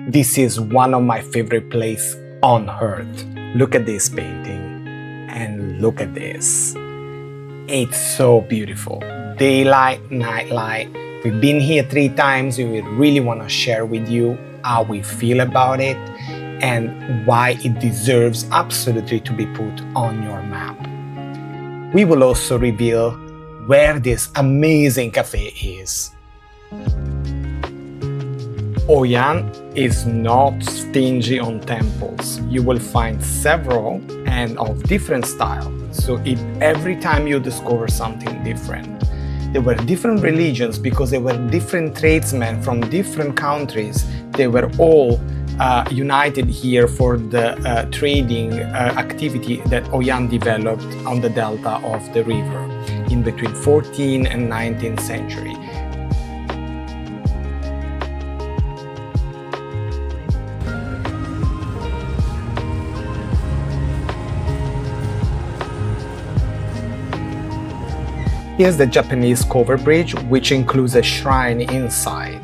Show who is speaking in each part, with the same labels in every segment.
Speaker 1: This is one of my favorite places on earth. Look at this painting and look at this. It's so beautiful. Daylight, nightlight. We've been here 3 times. We really want to share with you how we feel about it and why it deserves absolutely to be put on your map. We will also reveal where this amazing cafe is. Oyan is not stingy on temples. You will find several and of different styles. So every time you discover something different. There were different religions because there were different tradesmen from different countries. They were all united here for the trading activity that Oyan developed on the delta of the river in between 14th and 19th century. Here's the Japanese cover bridge, which includes a shrine inside.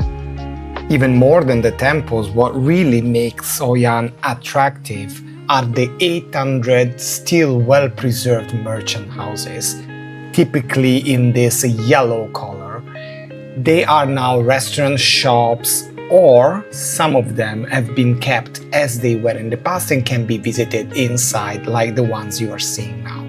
Speaker 1: Even more than the temples, what really makes Oyan attractive are the 800 still well-preserved merchant houses, typically in this yellow color. They are now restaurant shops, or some of them have been kept as they were in the past and can be visited inside, like the ones you are seeing now.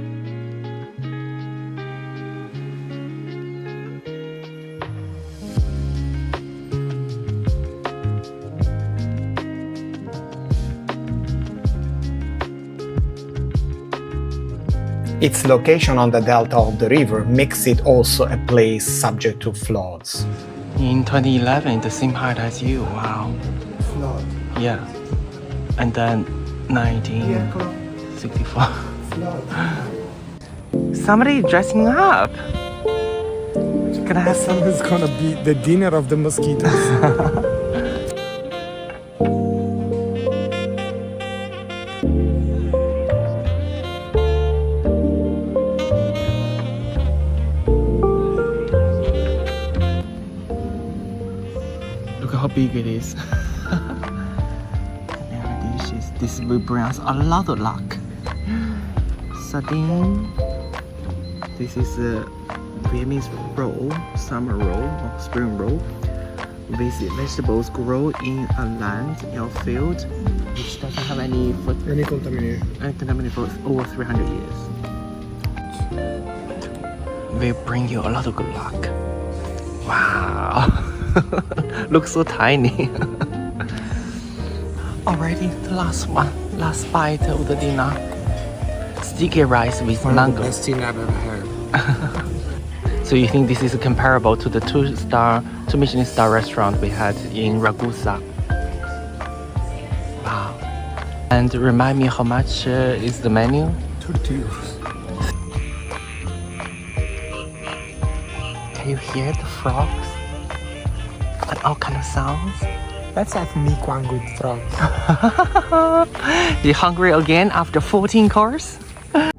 Speaker 1: Its location on the delta of the river makes it also a place subject to floods.
Speaker 2: In 2011, the same height as you, wow.
Speaker 3: Flood.
Speaker 2: Yeah. And then 1964.
Speaker 3: Flood.
Speaker 2: Somebody dressing up. Can I have some?
Speaker 3: Someone's gonna be the dinner of the mosquitoes.
Speaker 2: Look how big it is. This will bring us a lot of luck. Sardine. This is a Vietnamese roll, summer roll or spring roll. Vegetables grow in a land or field which doesn't have any
Speaker 3: Any contamination.
Speaker 2: contaminated for over 300 years. Will bring you a lot of good luck. Wow. Looks so tiny. Already the last bite of the dinner. Sticky rice with
Speaker 3: One of the
Speaker 2: mango.
Speaker 3: best thing I've ever had.
Speaker 2: So you think this is comparable to the 2 Michelin star restaurant we had in Ragusa? Wow. And remind me how much is the menu?
Speaker 3: 32 euros.
Speaker 2: Can you hear the frogs? And all kind of sounds?
Speaker 3: Let's have mi quang with frogs.
Speaker 2: You hungry again after 14 course?
Speaker 4: I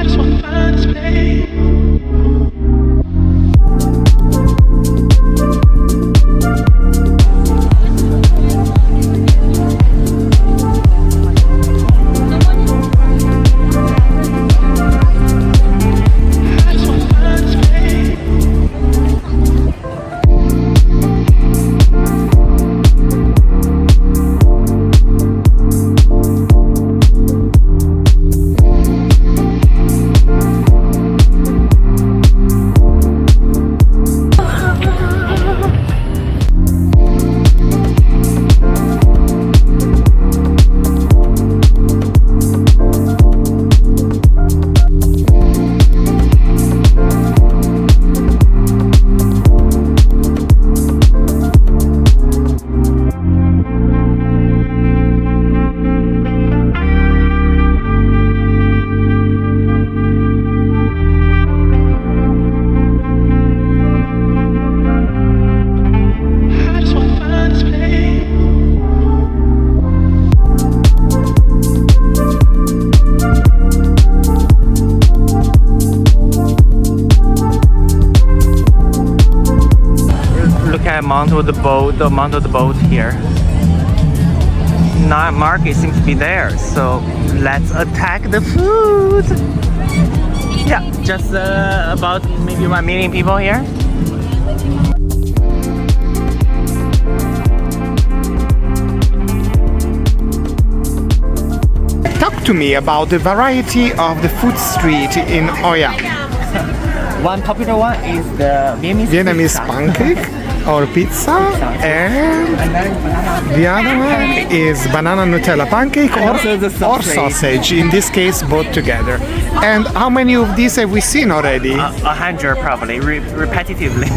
Speaker 4: just wanna find a space. I just wanna find a space.
Speaker 2: of the boat, the amount of the boat here. Night market seems to be there, so let's attack the food. Yeah, just about maybe 1 million people here.
Speaker 1: Talk to me about the variety of the food street in Hoi An.
Speaker 2: One popular one is the
Speaker 1: Vietnamese pancake or pizza, and the other one is banana Nutella pancake
Speaker 2: also the
Speaker 1: or
Speaker 2: sausage.
Speaker 1: sausage. In this case, both together. And how many of these have we seen already?
Speaker 2: 100 probably, repetitively.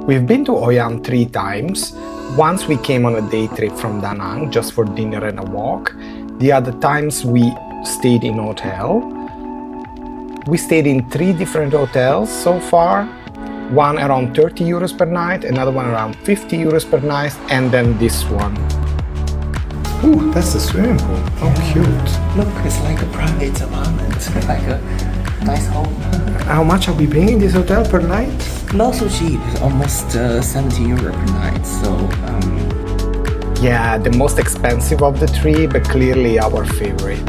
Speaker 1: We've been to Hoi An 3 times. Once we came on a day trip from Da Nang just for dinner and a walk. The other times we stayed in hotel. We stayed in 3 different hotels so far. One around 30 euros per night, another one around 50 euros per night, and then this one. Ooh, that's the swimming pool. How cute.
Speaker 2: Look, it's like a private apartment, like a nice home.
Speaker 1: How much are we paying in this hotel per night?
Speaker 2: Not so cheap, almost 70 euro per night, so
Speaker 1: Yeah, the most expensive of the 3, but clearly our favorite.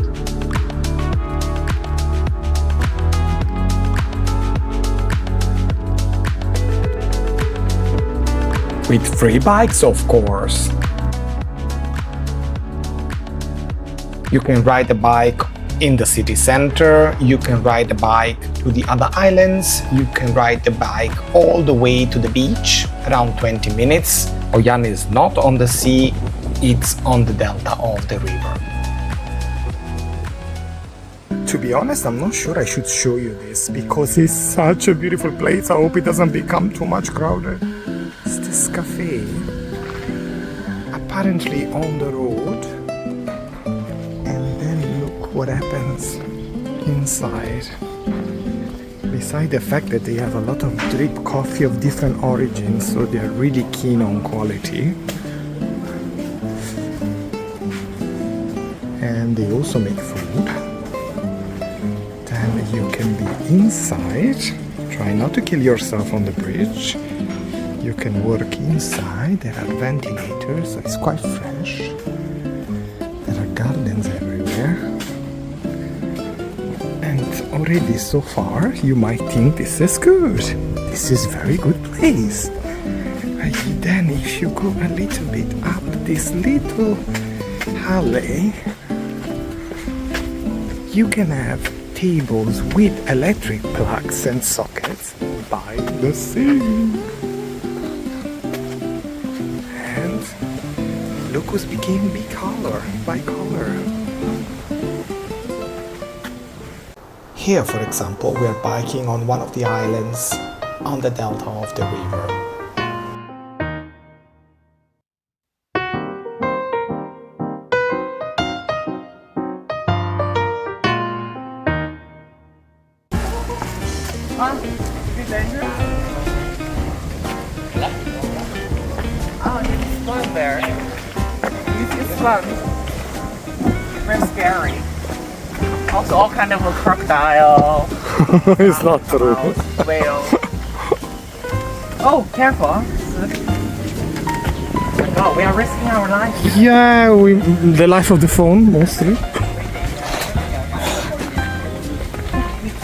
Speaker 1: With free bikes, of course. You can ride a bike in the city center, you can ride a bike to the other islands, you can ride the bike all the way to the beach, around 20 minutes. Hoi An is not on the sea, it's on the delta of the river. To be honest, I'm not sure I should show you this because it's such a beautiful place. I hope it doesn't become too much crowded. It's this cafe, apparently on the road, and then look what happens inside. Beside the fact that they have a lot of drip coffee of different origins, so they're really keen on quality. And they also make food. Then you can be inside. Try not to kill yourself on the bridge. You can work inside. There are ventilators, so it's quite fresh. There are gardens everywhere. And already so far, you might think this is good. This is very good place. And then if you go a little bit up this little alley, you can have tables with electric plugs and sockets by the sea. And look who's became bicolor. Here, for example, we are biking on one of the islands on the delta of the river.
Speaker 2: it's fun there. It's fun. Very scary. Also, all kind of a crocodile.
Speaker 1: It's not true.
Speaker 2: Whale. Oh, careful! Oh, we are risking our life.
Speaker 1: Yeah, the life of the phone mostly.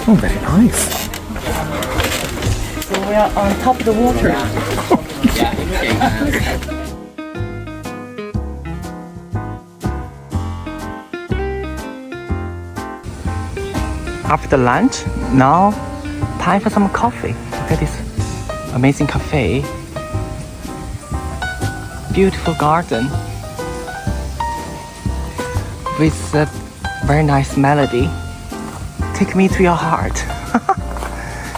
Speaker 1: Oh, very nice.
Speaker 2: So we are on top of the water. After lunch, now time for some coffee. Look at this amazing cafe. Beautiful garden with a very nice melody. Take me to your heart.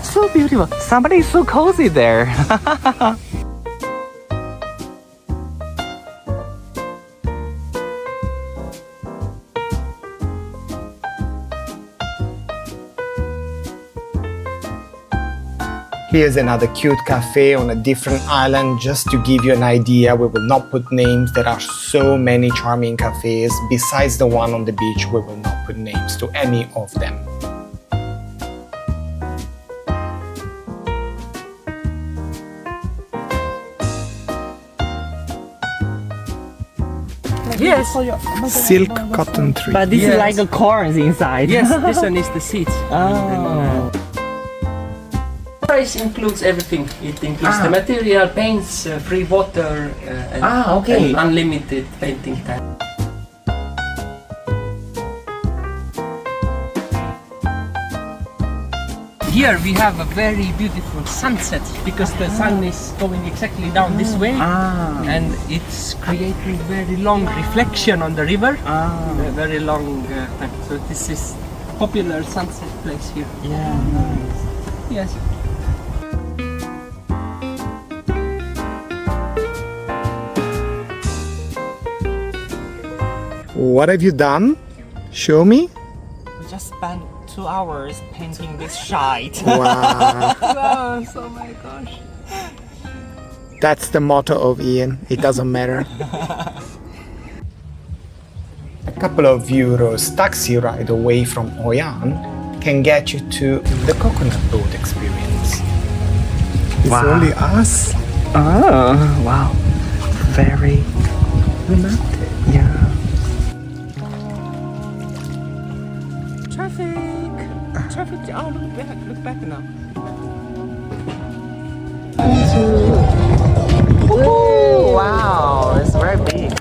Speaker 2: So beautiful. Somebody is so cozy there.
Speaker 1: Here's another cute cafe on a different island, just to give you an idea. We will not put names. There are so many charming cafes. Besides the one on the beach, we will not put names to any of them.
Speaker 5: Yes.
Speaker 1: Silk cotton tree.
Speaker 2: But this
Speaker 5: Yes.
Speaker 2: is like a corn inside.
Speaker 5: Yes, this one is the seeds.
Speaker 2: Oh.
Speaker 5: Price includes everything. It includes the material, paints, free water, and,
Speaker 2: Okay.
Speaker 5: and unlimited painting time. Here we have a very beautiful sunset because the sun is going exactly down this way, and it's creating very long reflection on the river. A very long time. So this is popular sunset place here.
Speaker 2: Yeah, nice.
Speaker 5: Yes.
Speaker 1: What have you done? Show me.
Speaker 2: We just spent 2 hours painting this shite.
Speaker 1: Wow.
Speaker 5: Oh my gosh.
Speaker 1: That's the motto of Ian. It doesn't matter. A couple of euros taxi ride away from Hoi An can get you to the coconut boat experience. It's only us.
Speaker 2: Oh, wow. Very romantic. Yeah. Traffic. Traffic. Oh, look back. Look back now. Oh, wow. It's very big.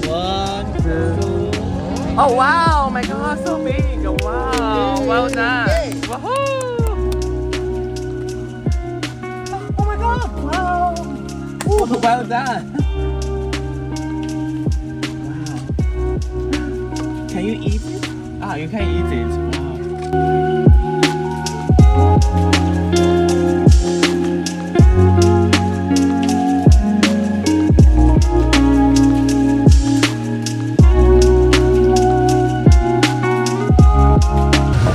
Speaker 2: 1, 2. Oh, wow. My God, so big. Wow. Well done. Woohoo. Oh my God. Wow. Ooh, well done. Wow. Can you eat it? Ah, you can eat it. Wow.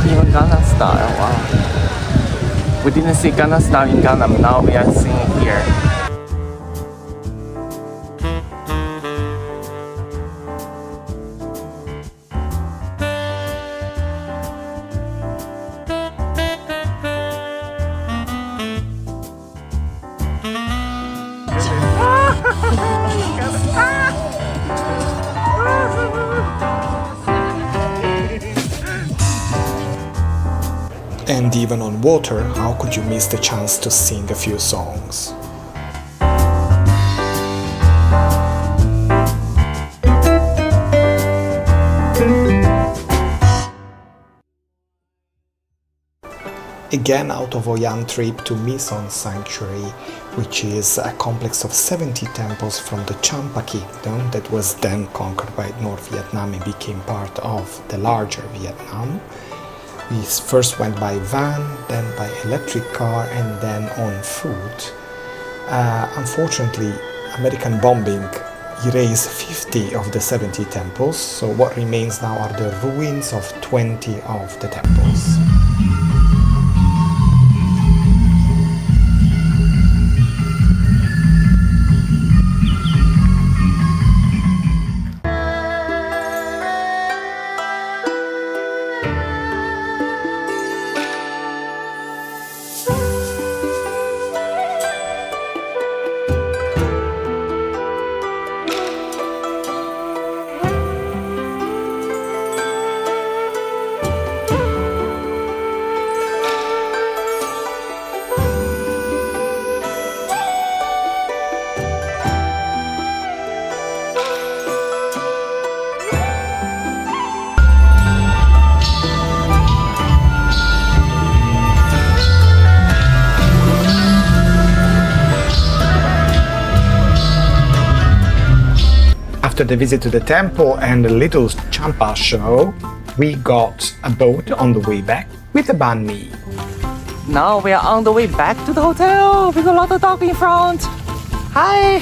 Speaker 2: Even Gangnam Style, wow. We didn't see Gangnam Style in Gangnam, now we are seeing it here.
Speaker 1: And even on water, how could you miss the chance to sing a few songs? Again out of Hoi An trip to My Son Sanctuary, which is a complex of 70 temples from the Champa kingdom that was then conquered by North Vietnam and became part of the larger Vietnam. We first went by van, then by electric car, and then on foot. Unfortunately, American bombing erased 50 of the 70 temples, so what remains now are the ruins of 20 of the temples. After the visit to the temple and a little Champa show, we got a boat on the way back with a banh mi.
Speaker 2: Now we are on the way back to the hotel with a lot of dog in front. Hi!